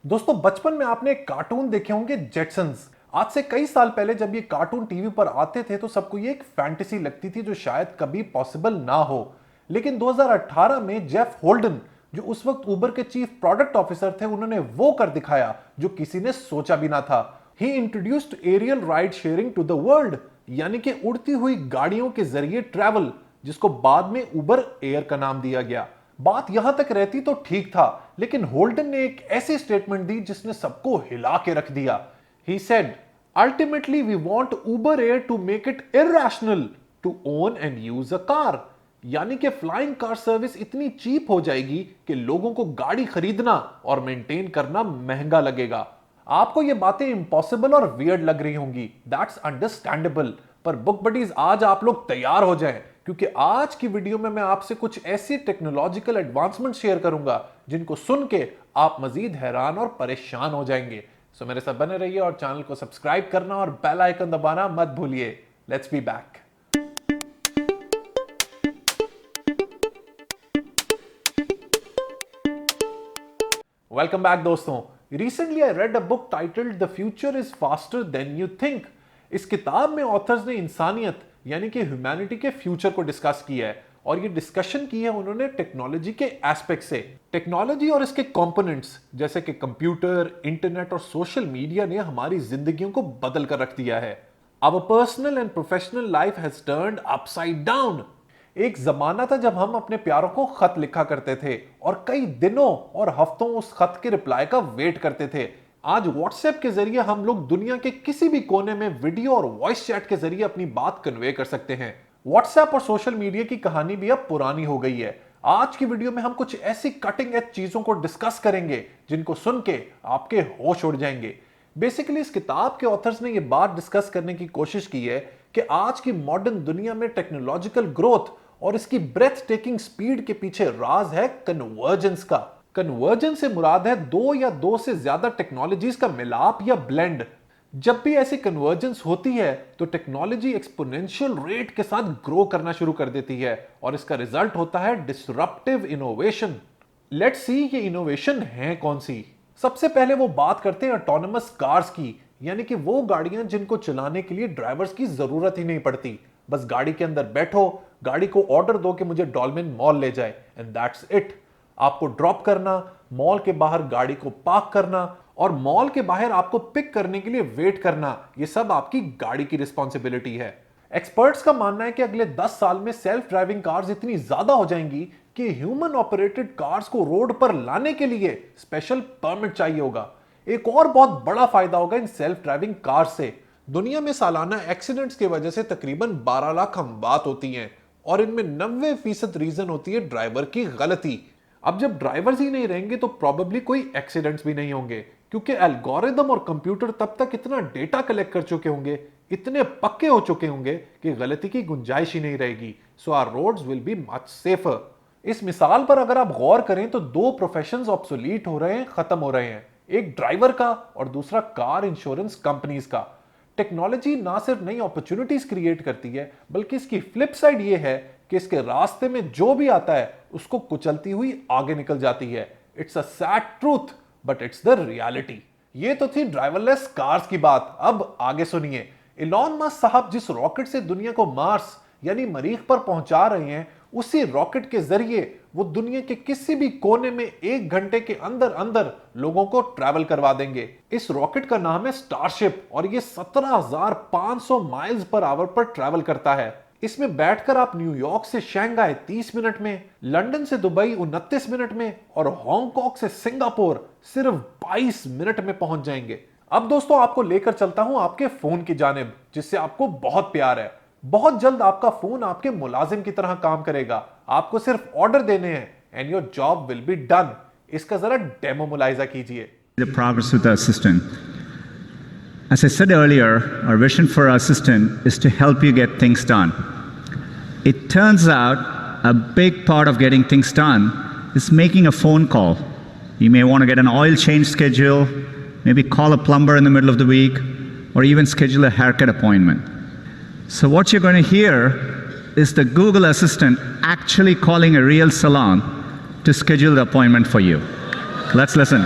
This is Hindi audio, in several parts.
दोस्तों बचपन में आपने एक कार्टून देखे होंगे जेटसन्स। आज से कई साल पहले जब ये कार्टून टीवी पर आते थे तो सबको ये एक फैंटेसी लगती थी जो शायद कभी पॉसिबल ना हो। लेकिन 2018 में जेफ होल्डन, जो उस वक्त उबर के चीफ प्रोडक्ट ऑफिसर थे, उन्होंने वो कर दिखाया जो किसी ने सोचा भी ना था। He introduced aerial ride sharing to the world, यानी कि उड़ती हुई गाड़ियों के जरिए ट्रैवल, जिसको बाद में उबर एयर का नाम दिया गया। बात यहां तक रहती तो ठीक था, लेकिन होल्डन ने एक ऐसी स्टेटमेंट दी जिसने सबको हिला के रख दिया। He said, ultimately we want Uber air to make it irrational to own and use a car. यानी कि फ्लाइंग कार सर्विस इतनी चीप हो जाएगी कि लोगों को गाड़ी खरीदना और मेंटेन करना महंगा लगेगा। आपको ये बातें इम्पॉसिबल और वियर्ड लग रही होंगी, दैट्स अंडरस्टैंडेबल। पर बुक बडीज, आज आप लोग तैयार हो जाएं, क्योंकि आज की वीडियो में मैं आपसे कुछ ऐसी टेक्नोलॉजिकल एडवांसमेंट शेयर करूंगा जिनको सुन के आप मजीद हैरान और परेशान हो जाएंगे। सो मेरे साथ बने रहिए और चैनल को सब्सक्राइब करना और बेल आइकन दबाना मत भूलिए। Let's be back. Welcome back दोस्तों। Recently I read a book titled the future is faster than you think. इस किताब में ऑथर्स ने इंसानियत यानी कि ह्यूमैनिटी के फ्यूचर को डिस्कस किया है, और ये डिस्कशन की है उन्होंने टेक्नोलॉजी के एस्पेक्ट से। टेक्नोलॉजी और इसके कंपोनेंट्स जैसे कि कंप्यूटर, इंटरनेट और सोशल मीडिया ने हमारी जिंदगियों को बदल कर रख दिया है। Our personal and professional life has turned upside down. एक जमाना था जब हम अपने प्यारों को खत लिखा करते थे और कई दिनों और हफ्तों उस खत के रिप्लाई का वेट करते थे। आज व्हाट्सएप के जरिए हम लोग दुनिया के किसी भी कोने में वीडियो और वॉइस चैट के जरिए अपनी बात कन्वे कर सकते हैं। व्हाट्सएप और सोशल मीडिया की कहानी भी अब पुरानी हो गई है। आज की वीडियो में हम कुछ ऐसी कटिंग एज चीजों को डिस्कस करेंगे जिनको सुन के आपके होश उड़ जाएंगे। बेसिकली इस किताब के ऑथर्स ने यह बात डिस्कस करने की कोशिश की है कि आज की मॉडर्न दुनिया में टेक्नोलॉजिकल ग्रोथ और इसकी ब्रेथ टेकिंग स्पीड के पीछे राज है कन्वर्जेंस का। कन्वर्जेंस से मुराद है दो या दो से ज्यादा टेक्नोलॉजीज का मिलाप या ब्लेंड। जब भी ऐसी कन्वर्जेंस होती है तो टेक्नोलॉजी एक्सपोनेंशियल रेट के साथ ग्रो करना शुरू कर देती है और इसका रिजल्ट होता है डिसरप्टिव इनोवेशन। लेट्स सी ये इनोवेशन है कौन सी। सबसे पहले वो बात करते हैं ऑटोनमस कार्स की, यानी कि वो गाड़ियां जिनको चलाने के लिए ड्राइवर्स की जरूरत ही नहीं पड़ती। बस गाड़ी के अंदर बैठो, गाड़ी को ऑर्डर दो कि मुझे डॉल्मेन मॉल ले जाए, एंड दैट्स इट। आपको ड्रॉप करना, मॉल के बाहर गाड़ी को पार्क करना और मॉल के बाहर आपको पिक करने के लिए वेट करना, ये सब आपकी गाड़ी की रिस्पॉन्सिबिलिटी है। एक्सपर्ट्स का मानना है कि अगले 10 साल में सेल्फ ड्राइविंग कार्स इतनी ज्यादा हो जाएंगी कि ह्यूमन ऑपरेटेड कार्स को रोड पर लाने के लिए स्पेशल परमिट चाहिए होगा। एक और बहुत बड़ा फायदा होगा इन सेल्फ ड्राइविंग कार से। दुनिया में सालाना एक्सीडेंट्स की वजह से तकरीबन 12 लाख हमवात होती हैं और इनमें 90% रीजन होती है ड्राइवर की गलती। अब जब ड्राइवर्स ही नहीं रहेंगे तो प्रॉब्ली कोई एक्सीडेंट्स भी नहीं होंगे, क्योंकि एल्गोरिदम और कंप्यूटर तब तक इतना डेटा कलेक्ट कर चुके होंगे, इतने पक्के हो चुके होंगे कि गलती की गुंजाइश ही नहीं रहेगी। So our roads will be much safer. इस मिसाल पर अगर आप गौर करें तो दो प्रोफेशंस ऑब्सोलीट हो रहे हैं, खत्म हो रहे हैं, एक ड्राइवर का और दूसरा कार इंश्योरेंस कंपनीज का। टेक्नोलॉजी ना सिर्फ नई अपॉर्चुनिटीज क्रिएट करती है, बल्कि इसकी फ्लिप साइड ये है कि इसके रास्ते में जो भी आता है उसको कुचलती हुई आगे निकल जाती है। It's a sad truth but it's the reality. ये तो थी ड्राइवरलेस कार्स की बात। अब आगे सुनिए। इलॉन मस्क साहब जिस रॉकेट से दुनिया को मार्स यानी मरीख पर पहुंचा रहे हैं, उसी रॉकेट के जरिए वो दुनिया के किसी भी कोने में 1 घंटे के अंदर अंदर लोगों को ट्रैवल करवा देंगे। इस रॉकेट का नाम है स्टारशिप और ये 17,500 माइल्स पर आवर पर ट्रैवल करता है। इसमें बैठकर आप न्यूयॉर्क से शंघाई 30 मिनट में, लंदन से दुबई 29 मिनट में और हांगकांग से सिंगापुर सिर्फ 22 मिनट में पहुंच जाएंगे। अब दोस्तों आपको लेकर चलता हूं आपके फोन की जानिब, जिससे आपको बहुत प्यार है। बहुत जल्द आपका फोन आपके मुलाजिम की तरह काम करेगा। आपको सिर्फ ऑर्डर देने हैं and your job will be done. इसका जरा डेमो मुलाहिजा कीजिए। The progress with the assistant. As I said earlier, our vision for our assistant is to help you get things done. It turns out a big part of getting things done is making a phone call. You may want to get an oil change schedule, maybe call a plumber in the middle of the week, or even schedule a haircut appointment. So what you're going to hear is the Google Assistant actually calling a real salon to schedule the appointment for you. Let's listen.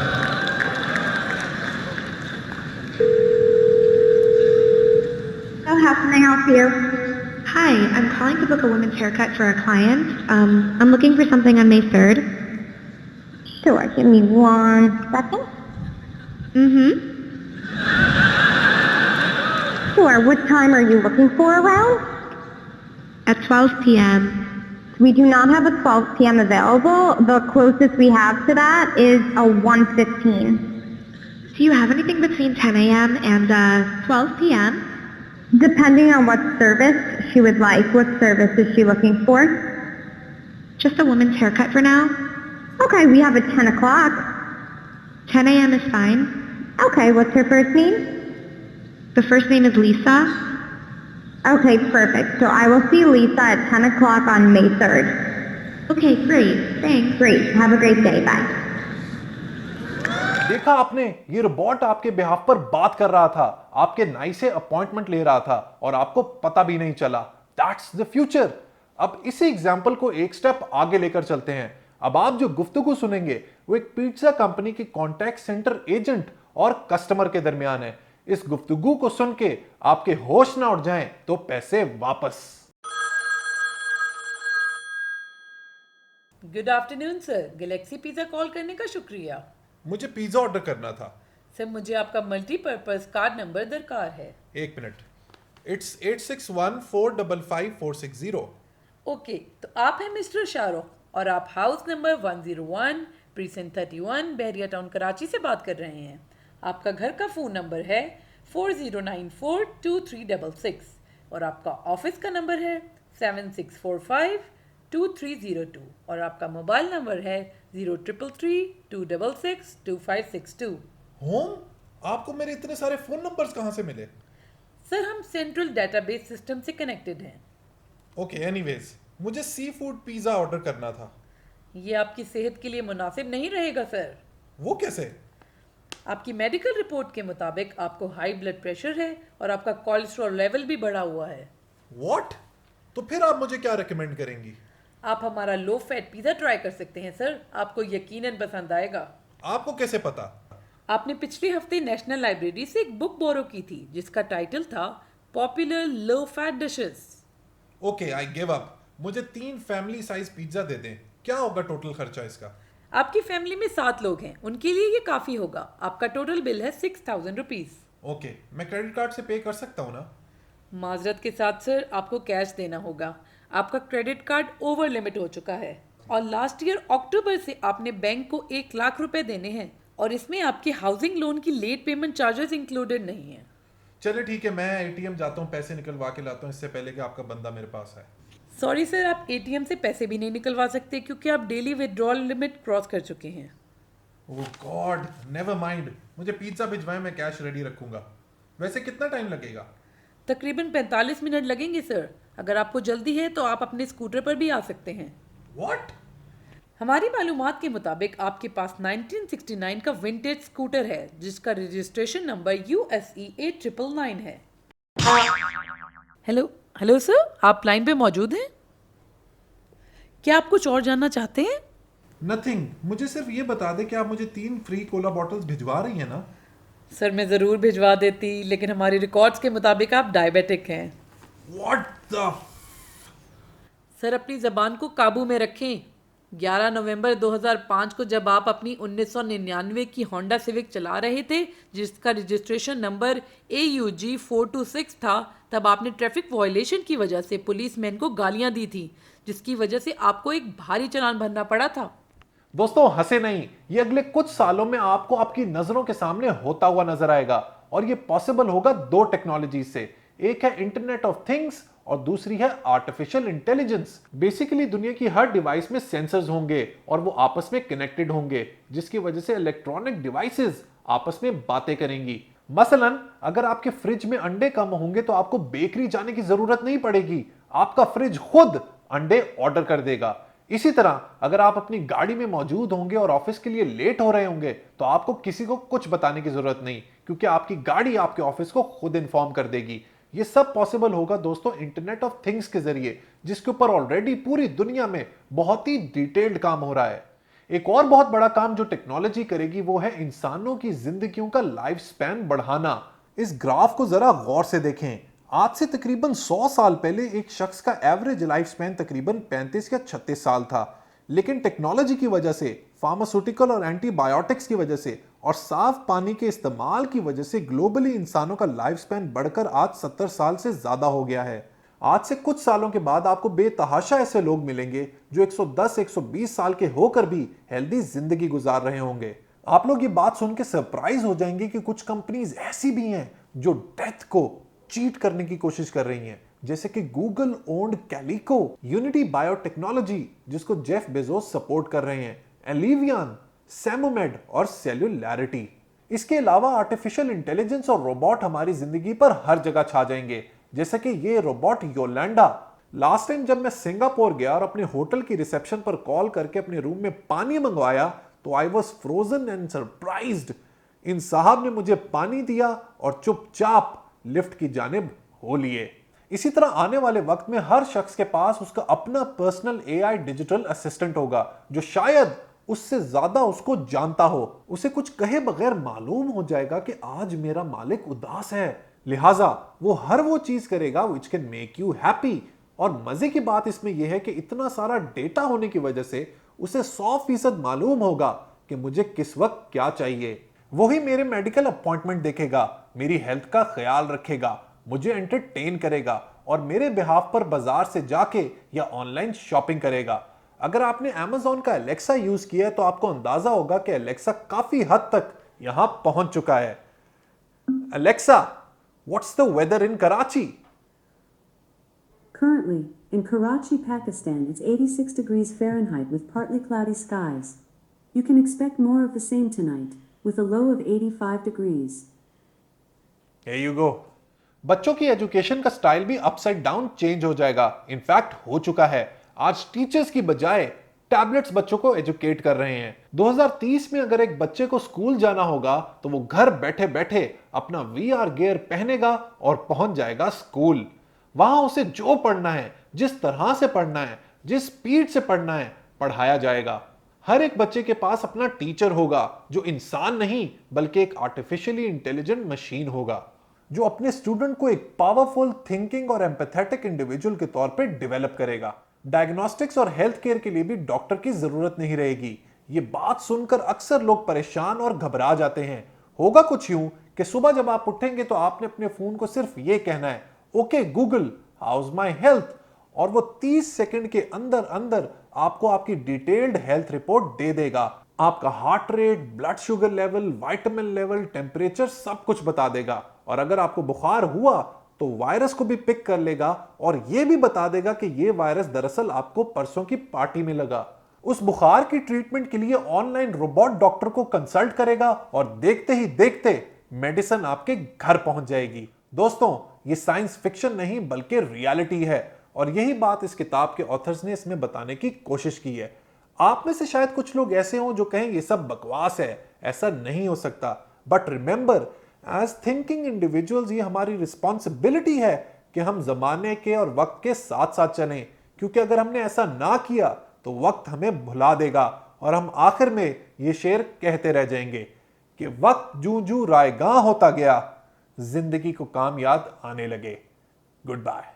help you? Hi, I'm calling to book a women's haircut for a client. I'm looking for something on May 3rd. Sure, give me 1 second. Mm-hmm. Sure, what time are you looking for around? At 12 p.m. We do not have a 12 p.m. available. The closest we have to that is a 1:15. Do you have anything between 10 a.m. and 12 p.m.? Depending on what service she would like. What service is she looking for? Just a woman's haircut for now. Okay, we have a 10 o'clock. 10 a.m. is fine. Okay, what's her first name? The first name is Lisa. Okay, perfect. So I will see Lisa at 10 o'clock on May 3rd. Okay, great. Thanks. Great. Have a great day. Bye. देखा आपने, ये रोबोट आपके बिहाफ पर बात कर रहा था, आपके नाई से अपॉइंटमेंट ले रहा था और आपको पता भी नहीं चला। That's the future. अब इसी एग्जाम्पल को एक स्टेप आगे लेकर चलते हैं। अब आप जो गुफ्तगू सुनेंगे वो एक पिज्जा कंपनी के कॉन्टैक्ट सेंटर एजेंट और कस्टमर के दरमियान है। इस गुफ्तगू को सुन के आपके होश ना उड़ जाएं तो पैसे वापस। Good afternoon sir, Galaxy pizza call करने का शुक्रिया। मुझे पिज्जा ऑर्डर करना था। सर मुझे आपका मल्टीपर्पज़ कार्ड नंबर दरकार है। एक मिनट। इट्स 8614555460। ओके, तो आप हैं मिस्टर शाहरुख और आप हाउस नंबर 101 प्रीसेंट 31 बहरिया टाउन कराची से बात कर रहे हैं। आपका घर का फ़ोन नंबर है 40942366 और आपका ऑफिस का नंबर है 76452302 और आपका मोबाइल नंबर है 0332662562। होम? आपको मेरे इतने सारे फोन नंबर्स कहां से मिले? सर हम सेंट्रल डेटाबेस सिस्टम से कनेक्टेड हैं। ओके, एनीवेज, मुझे सी फूड पिज्जा ऑर्डर करना था। ये आपकी सेहत के लिए मुनासिब नहीं रहेगा सर। वो कैसे? आपकी मेडिकल रिपोर्ट के मुताबिक आपको हाई ब्लड प्रेशर है और आपका कोलेस्ट्रॉल लेवल भी बढ़ा हुआ है। व्हाट? तो फिर आप मुझे क्या रेकमेंड करेंगी? आप हमारा लो फैट पिज़्ज़ा ट्राई कर सकते हैं सर, आपको यकीनन पसंद आएगा। आपको कैसे पता? आपने पिछले हफ्ते नेशनल लाइब्रेरी से एक बुक बोरो की थी जिसका टाइटल था popular low fat dishes. Okay, I give up. मुझे 3 फैमिली साइज पिज्जा दे दें। क्या होगा टोटल खर्चा इसका? आपकी फैमिली में 7 लोग हैं, उनके लिए ये काफ़ी होगा। आपका टोटल बिल है 6000 रुपीज़। ओके, मैं क्रेडिट कार्ड से पे कर सकता हूँ ना? माजरत के साथ सर आपको कैश देना होगा। आपका क्रेडिट कार्ड ओवर लिमिट हो चुका है और लास्ट ईयर अक्टूबर से आपने बैंक को 1 लाख रुपए देने हैं और इसमें आपके हाउसिंग लोन की लेट पेमेंट चार्जेस इंक्लूडेड नहीं है। चलिए ठीक है, मैं एटीएम जाता हूँ, पैसे निकलवा के लाता हूँ इससे पहले कि आपका बंदा मेरे पास आए। सॉरी सर, आप एटीएम से पैसे भी नहीं निकलवा सकते क्योंकि आप डेली विड्रॉल लिमिट क्रॉस कर चुके हैं। ओह गॉड, नेवर माइंड। मुझे पिज्जा भिजवाएं, मैं कैश रेडी रखूंगा। वैसे कितना टाइम लगेगा? तकरीबन 45 मिनट लगेंगे सर। अगर आपको जल्दी है तो आप अपने स्कूटर पर भी आ सकते हैं। व्हाट? हमारी मालूमात के मुताबिक आपके पास 1969 का विंटेज स्कूटर है जिसका रजिस्ट्रेशन नंबर USE 8999 है। हेलो सर, आप लाइन पे मौजूद हैं? क्या आप कुछ और जानना चाहते हैं? नथिंग, मुझे सिर्फ ये बता दे कि आप मुझे 3 फ्री कोला बॉटल्स भिजवा रही हैं ना? सर मैं ज़रूर भिजवा देती, लेकिन हमारी रिकॉर्ड्स के मुताबिक आप डायबिटिक हैं। What the? सर अपनी ज़बान को काबू में रखें। 11 नवंबर 2005 को जब आप अपनी 1999 की होंडा सिविक चला रहे थे जिसका रजिस्ट्रेशन नंबर AUG 426 था, तब आपने ट्रैफिक वायलेशन की वजह से पुलिसमैन को गालियां दी थी जिसकी वजह से आपको एक भारी चालान भरना पड़ा था। दोस्तों हंसे नहीं, ये अगले कुछ सालों में आपको आपकी नजरों के सामने होता हुआ नजर आएगा और ये पॉसिबल होगा 2 टेक्नोलॉजी से। एक है इंटरनेट ऑफ थिंग्स और दूसरी है आर्टिफिशियल इंटेलिजेंस। बेसिकली दुनिया की हर डिवाइस में सेंसर्स होंगे और वो आपस में कनेक्टेड होंगे जिसकी वजह से इलेक्ट्रॉनिक डिवाइसेस आपस में बातें करेंगी। मसलन अगर आपके फ्रिज में अंडे कम होंगे तो आपको बेकरी जाने की जरूरत नहीं पड़ेगी, आपका फ्रिज खुद अंडे ऑर्डर कर देगा। इसी तरह अगर आप अपनी गाड़ी में मौजूद होंगे और ऑफिस के लिए लेट हो रहे होंगे तो आपको किसी को कुछ बताने की जरूरत नहीं क्योंकि आपकी गाड़ी आपके ऑफिस को खुद इन्फॉर्म कर देगी। ये सब पॉसिबल होगा दोस्तों इंटरनेट ऑफ थिंग्स के जरिए, जिसके ऊपर ऑलरेडी पूरी दुनिया में बहुत ही डिटेल्ड काम हो रहा है। एक और बहुत बड़ा काम जो टेक्नोलॉजी करेगी वो है इंसानों की जिंदगियों का लाइफ स्पैन बढ़ाना। इस ग्राफ को जरा गौर से देखें। आज से तकरीबन 100 साल पहले एक शख्स का एवरेज लाइफ स्पैन तकरीबन 35 या 36 साल था, लेकिन टेक्नोलॉजी की वजह से, फार्मास्यूटिकल और एंटीबायोटिक्स की वजह से और साफ पानी के इस्तेमाल की वजह से ग्लोबली इंसानों का लाइफ स्पैन बढ़कर आज 70 साल से ज्यादा हो गया है। आज से कुछ सालों के बाद आपको बेतहाशा ऐसे लोग मिलेंगे जो 110-120 साल के होकर भी हेल्दी जिंदगी गुजार रहे होंगे। आप लोग ये बात सुन के सरप्राइज हो जाएंगे कि कुछ कंपनीज ऐसी भी हैं जो डेथ को चीट करने की कोशिश कर रही हैं, जैसे कि Google owned calico, unity biotechnology जिसको जेफ बेजोस सपोर्ट कर रहे हैं, एलिवियन, सेमोमेड और सेल्यूलैरिटी। इसके अलावा आर्टिफिशियल इंटेलिजेंस और रोबोट हमारी जिंदगी पर हर जगह छा जाएंगे, जैसे कि ये रोबोट योलैंडा। लास्ट टाइम जब मैं सिंगापुर गया और अपने होटल की रिसेप्शन पर कॉल करके अपने रूम में पानी मंगवाया तो I was frozen and surprised. इन साहब ने मुझे पानी दिया और चुपचाप लिफ्ट की जानिब हो लिए। इसी तरह आने वाले वक्त में हर शख्स के पास उसका अपना पर्सनल एआई डिजिटल असिस्टेंट होगा जो शायद उससे ज्यादा उसको जानता हो। उसे कुछ कहे बगैर मालूम हो जाएगा कि आज मेरा मालिक उदास है, लिहाजा वो हर वो चीज करेगा which can make you happy. और मजे की बात इसमें यह है कि इतना सारा डेटा होने की वजह से उसे 100% मालूम होगा कि मुझे किस वक्त क्या चाहिए। वही मेरे मेडिकल अपॉइंटमेंट देखेगा, मेरी हेल्थ का ख्याल रखेगा, मुझे एंटरटेन करेगा और मेरे बिहाफ पर बाजार से जाके या ऑनलाइन शॉपिंग करेगा। अगर आपने Amazon का एलेक्सा यूज किया है तो आपको अंदाजा होगा कि एलेक्सा काफी हद तक यहां पहुंच चुका है। Alexa, what's the weather in Karachi? Currently, in Karachi, Pakistan, it's 86 degrees Fahrenheit with partly cloudy skies. You can expect more of the same tonight, with a low of 85 degrees. Here you go. बच्चों की एजुकेशन का स्टाइल भी अपसाइड डाउन चेंज हो जाएगा। इनफैक्ट हो चुका है। आज टीचर्स की बजाय टैबलेट्स बच्चों को एजुकेट कर रहे हैं। 2030 में अगर एक बच्चे को स्कूल जाना होगा तो वो घर बैठे बैठे अपना VR गियर पहनेगा और पहुंच जाएगा स्कूल। वहां उसे जो पढ़ना है, जिस तरह से पढ़ना है, जिस स्पीड से पढ़ना है, पढ़ाया जाएगा। हर एक बच्चे के पास अपना टीचर होगा जो इंसान नहीं बल्कि एक आर्टिफिशियली इंटेलिजेंट मशीन होगा जो अपने स्टूडेंट को एक पावरफुल थिंकिंग और एम्पैथेटिक इंडिविजुअल के तौर पे डेवलप करेगा। डायग्नोस्टिक्स और हेल्थ केयर के लिए भी डॉक्टर की जरूरत नहीं रहेगी। ये बात सुनकर अक्सर लोग परेशान और घबरा जाते हैं। होगा कुछ यूं कि सुबह जब आप उठेंगे तो आपने अपने फोन को सिर्फ ये कहना है, okay Google, house my health, और वो 30 सेकंड के अंदर अंदर आपको आपकी डिटेल्ड हेल्थ रिपोर्ट दे देगा। आपका heart rate, blood sugar level, vitamin level, temperature सब कुछ बता देगा। और अगर आपको बुखार हुआ तो वायरस को भी पिक कर लेगा और यह भी बता देगा कि यह वायरस दरअसल आपको परसों की पार्टी में लगा। उस बुखार की ट्रीटमेंट के लिए ऑनलाइन रोबोट डॉक्टर को कंसल्ट करेगा और देखते ही देखते मेडिसिन आपके घर पहुंच जाएगी। दोस्तों, ये साइंस फिक्शन नहीं बल्कि रियलिटी है और यही बात इस किताब के ऑथर्स ने इसमें बताने की कोशिश की है। आप में से शायद कुछ लोग ऐसे हों जो कहें ये सब बकवास है, ऐसा नहीं हो सकता। But remember, as thinking individuals ये हमारी रिस्पॉन्सिबिलिटी है कि हम जमाने के और वक्त के साथ साथ चलें, क्योंकि अगर हमने ऐसा ना किया तो वक्त हमें भुला देगा और हम आखिर में ये शेर कहते रह जाएंगे कि वक्त जूं जूं रायगां होता गया, जिंदगी को काम याद आने लगे। Good bye.